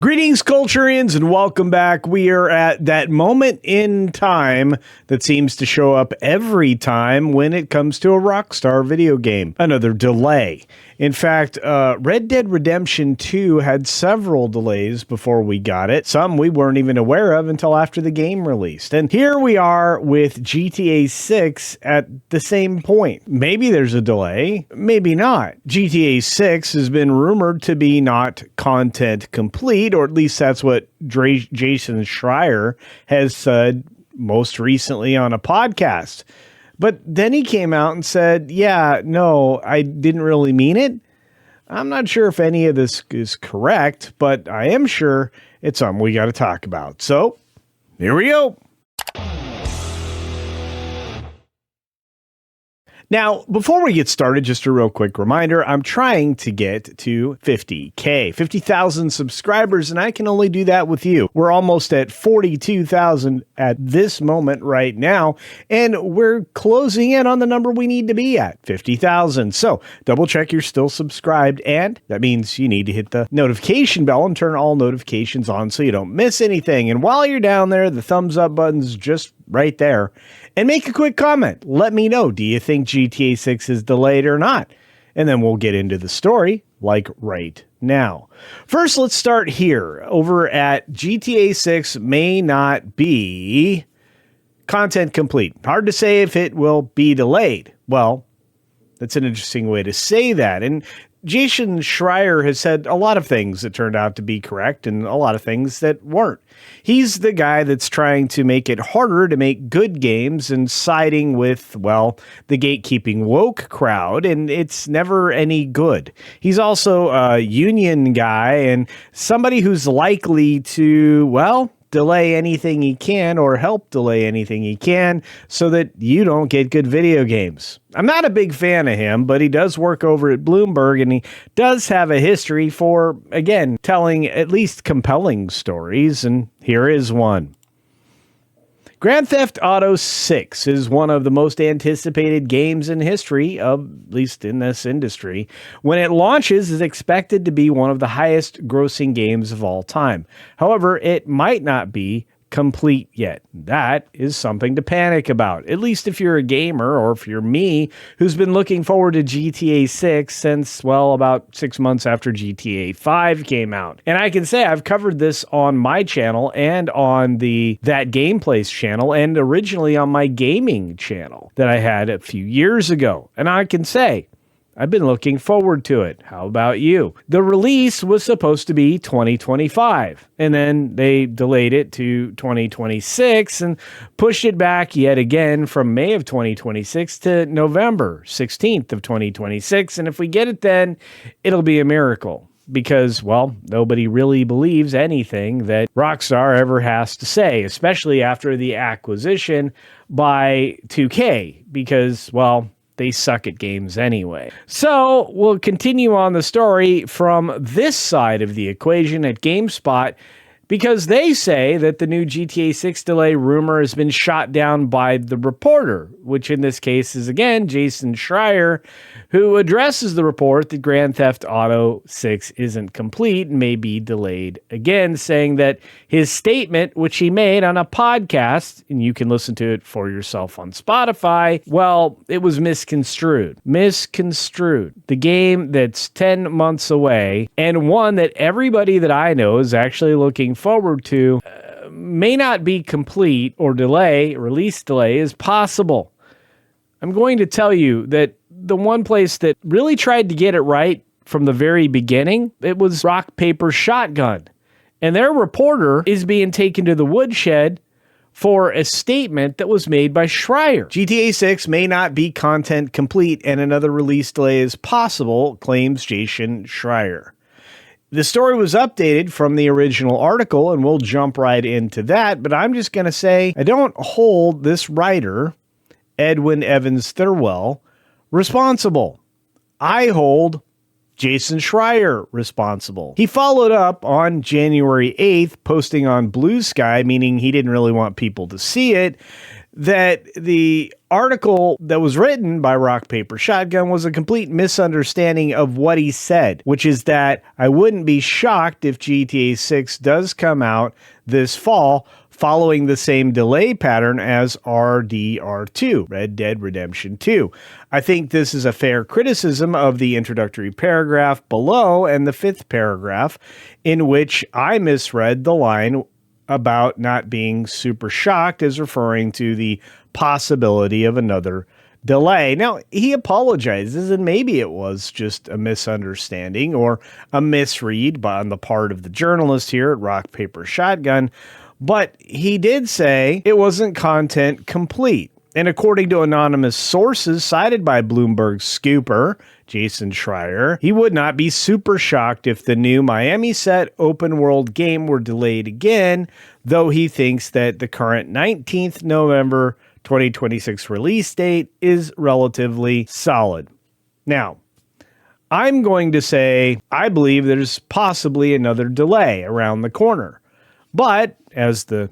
Greetings, Culturians, and welcome back. We are at that moment in time that seems to show up every time when it comes to a Rockstar video game. Another delay. In fact, Red Dead Redemption 2 had several delays before we got it. Some we weren't even aware of until after the game released. And here we are with GTA 6 at the same point. Maybe there's a delay, maybe not. GTA 6 has been rumored to be not content complete, or at least that's what Jason Schreier has said most recently on a podcast. But then he came out and said, yeah, no, I didn't really mean it. I'm not sure if any of this is correct, but I am sure it's something we got to talk about. So here we go. Now, before we get started, just a real quick reminder, I'm trying to get to 50K, 50,000 subscribers, and I can only do that with you. We're almost at 42,000 at this moment right now, and we're closing in on the number we need to be at, 50,000. So double check you're still subscribed, and that means you need to hit the notification bell and turn all notifications on so you don't miss anything. And while you're down there, the thumbs up button's just right there. And make a quick comment. Let me know, do you think GTA 6 is delayed or not? And then we'll get into the story, like right now. First, let's start here. Over at GTA 6 may not be content complete. Hard to say if it will be delayed. Well, that's an interesting way to say that. And Jason Schreier has said a lot of things that turned out to be correct and a lot of things that weren't. He's the guy that's trying to make it harder to make good games and siding with, well, the gatekeeping woke crowd, and it's never any good. He's also a union guy and somebody who's likely to, well, delay anything he can or help delay anything he can so that you don't get good video games. I'm not a big fan of him, but he does work over at Bloomberg, and he does have a history for, again, telling at least compelling stories, and here is one. Grand Theft Auto 6 is one of the most anticipated games in history, at least in this industry. When it launches, it's expected to be one of the highest grossing games of all time. However, it might not be complete yet. That is something to panic about, at least if you're a gamer or if you're me, who's been looking forward to GTA 6 since, well, about 6 months after GTA 5 came out. And I can say I've covered this on my channel and on the That Gameplays channel and originally on my gaming channel that I had a few years ago. And I can say I've been looking forward to it. How about you? The release was supposed to be 2025, and then they delayed it to 2026 and pushed it back yet again from May of 2026 to November 16th of 2026. And if we get it then, it'll be a miracle. Because, well, nobody really believes anything that Rockstar ever has to say, especially after the acquisition by 2K, because, well, they suck at games anyway. So we'll continue on the story from this side of the equation at GameSpot, because they say that the new GTA 6 delay rumor has been shot down by the reporter, which in this case is, again, Jason Schreier, who addresses the report that Grand Theft Auto 6 isn't complete and may be delayed again, saying that his statement, which he made on a podcast, and you can listen to it for yourself on Spotify, well, it was misconstrued. Misconstrued. The game that's 10 months away, and one that everybody that I know is actually looking forward to, may not be complete or release delay is possible. I'm going to tell you that the one place that really tried to get it right from the very beginning, it was Rock, Paper, Shotgun. And their reporter is being taken to the woodshed for a statement that was made by Schreier. GTA 6 may not be content complete and another release delay is possible, claims Jason Schreier. The story was updated from the original article, and we'll jump right into that, but I'm just going to say I don't hold this writer, Edwin Evans Thirlwell, responsible. I hold Jason Schreier responsible. He followed up on January 8th, posting on BlueSky, meaning he didn't really want people to see it, that the article that was written by Rock Paper Shotgun was a complete misunderstanding of what he said, which is that I wouldn't be shocked if GTA 6 does come out this fall following the same delay pattern as RDR2, Red Dead Redemption 2. I think this is a fair criticism of the introductory paragraph below and the fifth paragraph, in which I misread the line about not being super shocked as referring to the possibility of another delay. Now, he apologizes, and maybe it was just a misunderstanding or a misread on the part of the journalist here at Rock Paper Shotgun, but he did say it wasn't content complete. And according to anonymous sources cited by Bloomberg scooper Jason Schreier, he would not be super shocked if the new Miami set open world game were delayed again, though he thinks that the current 19th November 2026 release date is relatively solid. Now, I'm going to say I believe there's possibly another delay around the corner. But, as the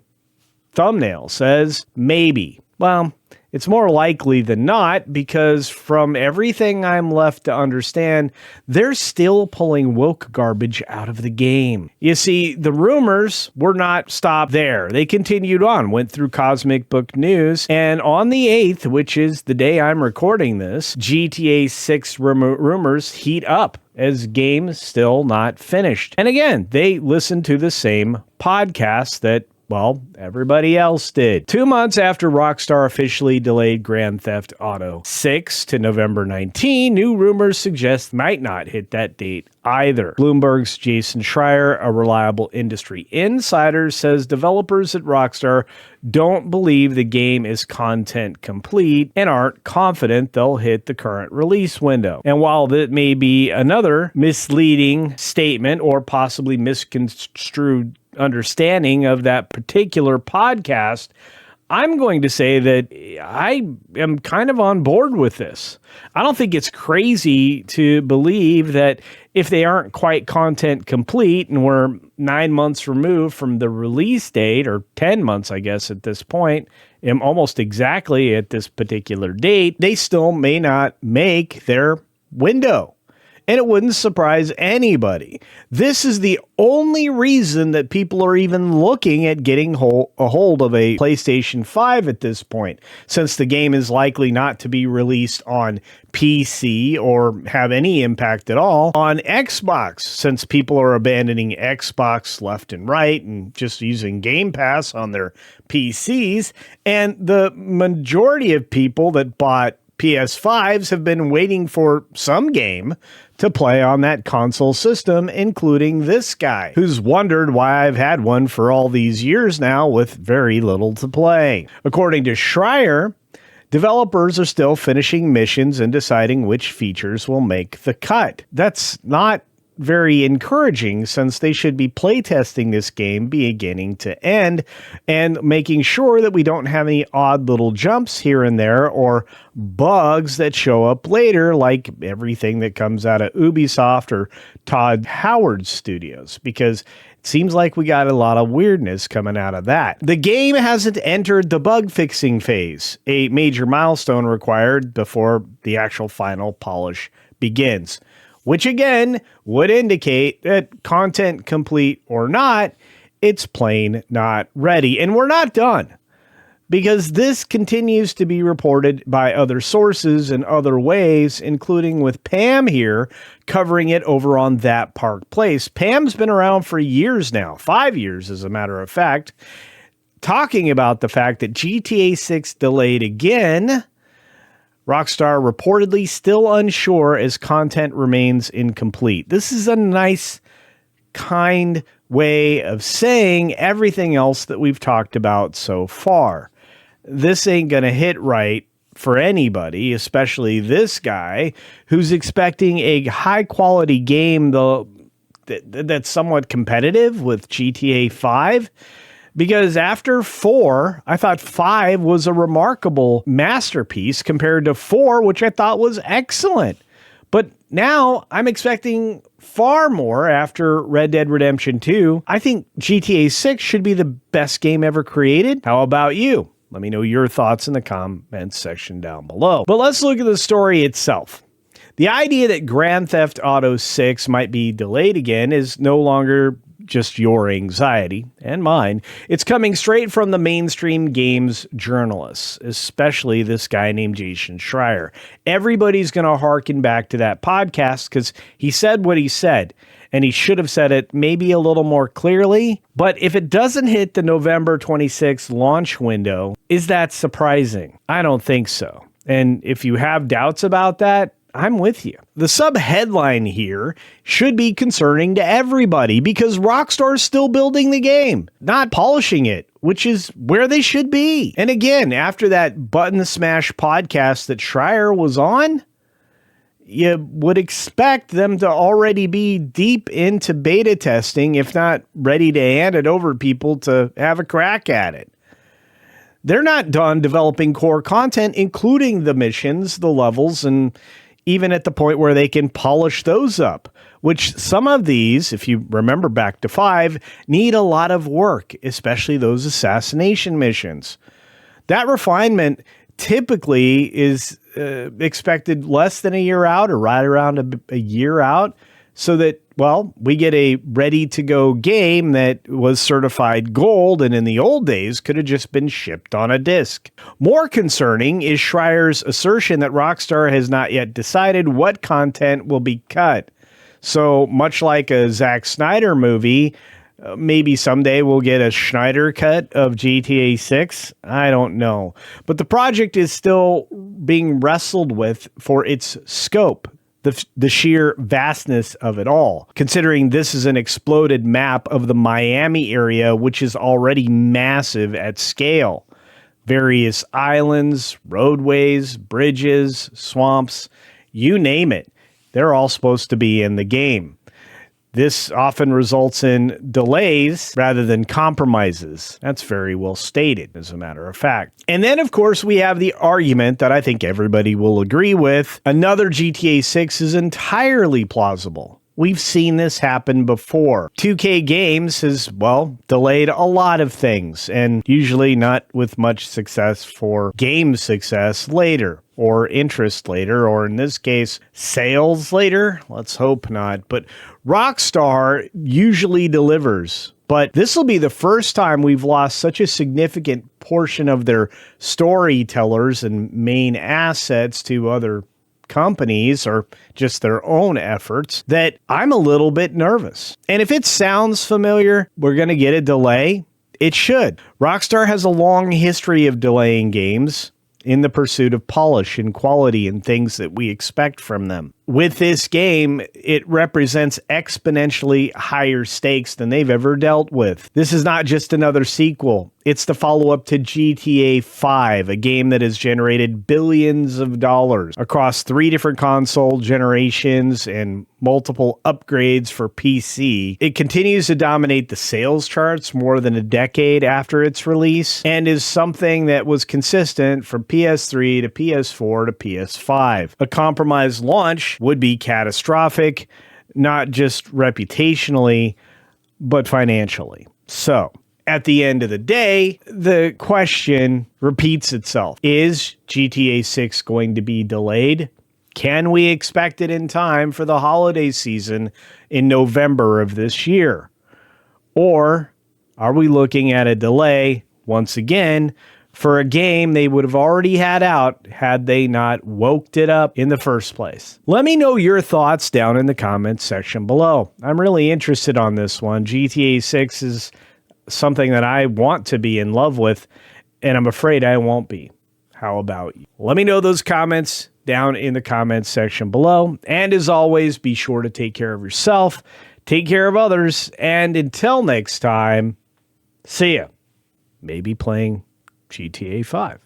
thumbnail says, maybe. Well, it's more likely than not, because from everything I'm left to understand, they're still pulling woke garbage out of the game. You see, the rumors were not stopped there. They continued on, went through Cosmic Book News, and on the 8th, which is the day I'm recording this, GTA 6 rumors heat up as game still not finished. And again, they listened to the same podcast that, well, everybody else did. 2 months after Rockstar officially delayed Grand Theft Auto 6 to November 19, new rumors suggest might not hit that date either. Bloomberg's Jason Schreier, a reliable industry insider, says developers at Rockstar don't believe the game is content complete and aren't confident they'll hit the current release window. And while that may be another misleading statement or possibly misconstrued understanding of that particular podcast, I'm going to say that I am kind of on board with this. I don't think it's crazy to believe that if they aren't quite content complete and we're 9 months removed from the release date, or 10 months, I guess, at this point, almost exactly at this particular date, they still may not make their window. And it wouldn't surprise anybody. This is the only reason that people are even looking at getting a hold of a PlayStation 5 at this point, since the game is likely not to be released on PC or have any impact at all on Xbox, since people are abandoning Xbox left and right and just using Game Pass on their PCs. And the majority of people that bought PS5s have been waiting for some game to play on that console system, including this guy, who's wondered why I've had one for all these years now with very little to play. According to Schreier, developers are still finishing missions and deciding which features will make the cut. That's not very encouraging, since they should be playtesting this game beginning to end and making sure that we don't have any odd little jumps here and there or bugs that show up later, like everything that comes out of Ubisoft or Todd Howard's studios, because it seems like we got a lot of weirdness coming out of that. The game hasn't entered the bug fixing phase, a major milestone required before the actual final polish begins, which again would indicate that content complete or not, it's plain not ready. And we're not done, because this continues to be reported by other sources in other ways, including with Pam here covering it over on That Park Place. Pam's been around for years now, 5 years as a matter of fact, talking about the fact that GTA 6 delayed again. Rockstar reportedly still unsure as content remains incomplete. This is a nice, kind way of saying everything else that we've talked about so far. This ain't going to hit right for anybody, especially this guy who's expecting a high-quality game that's somewhat competitive with GTA 5. Because after 4, I thought 5 was a remarkable masterpiece compared to 4, which I thought was excellent. But now I'm expecting far more after Red Dead Redemption 2. I think GTA 6 should be the best game ever created. How about you? Let me know your thoughts in the comments section down below. But let's look at the story itself. The idea that Grand Theft Auto 6 might be delayed again is no longer just your anxiety and mine. It's coming straight from the mainstream games journalists, especially this guy named Jason Schreier. Everybody's going to harken back to that podcast because he said what he said, and he should have said it maybe a little more clearly. But if it doesn't hit the November 26th launch window, is that surprising? I don't think so. And if you have doubts about that, I'm with you. The sub-headline here should be concerning to everybody because Rockstar's still building the game, not polishing it, which is where they should be. And again, after that Button Smash podcast that Schreier was on, you would expect them to already be deep into beta testing, if not ready to hand it over to people to have a crack at it. They're not done developing core content, including the missions, the levels, and even at the point where they can polish those up, which some of these, if you remember back to 5, need a lot of work, especially those assassination missions. That refinement typically is expected less than a year out or right around a year out so that, well, we get a ready-to-go game that was certified gold and in the old days could have just been shipped on a disc. More concerning is Schreier's assertion that Rockstar has not yet decided what content will be cut. So much like a Zack Snyder movie, maybe someday we'll get a Schneider cut of GTA 6. I don't know. But the project is still being wrestled with for its scope. The sheer vastness of it all, considering this is an exploded map of the Miami area, which is already massive at scale. Various islands, roadways, bridges, swamps, you name it. They're all supposed to be in the game. This often results in delays rather than compromises. That's very well stated, as a matter of fact. And then, of course, we have the argument that I think everybody will agree with. Another GTA 6 is entirely plausible. We've seen this happen before. 2K Games has, well, delayed a lot of things, and usually not with much success for game success later, or interest later, or in this case, sales later. Let's hope not. But Rockstar usually delivers. But this will be the first time we've lost such a significant portion of their storytellers and main assets to other companies or just their own efforts that I'm a little bit nervous. And if it sounds familiar, we're going to get a delay. It should. Rockstar has a long history of delaying games in the pursuit of polish and quality and things that we expect from them. With this game, it represents exponentially higher stakes than they've ever dealt with. This is not just another sequel. It's the follow-up to GTA 5, a game that has generated billions of dollars across 3 different console generations and multiple upgrades for PC. It continues to dominate the sales charts more than a decade after its release and is something that was consistent from PS3 to PS4 to PS5. A compromised launch would be catastrophic, not just reputationally, but financially. So, at the end of the day, the question repeats itself. Is GTA 6 going to be delayed? Can we expect it in time for the holiday season in November of this year? Or are we looking at a delay, once again, for a game they would have already had out had they not woked it up in the first place? Let me know your thoughts down in the comments section below. I'm really interested on this one. GTA 6 is something that I want to be in love with, and I'm afraid I won't be. How about you? Let me know those comments down in the comments section below. And as always, be sure to take care of yourself, take care of others, and until next time, see ya. Maybe playing GTA 5.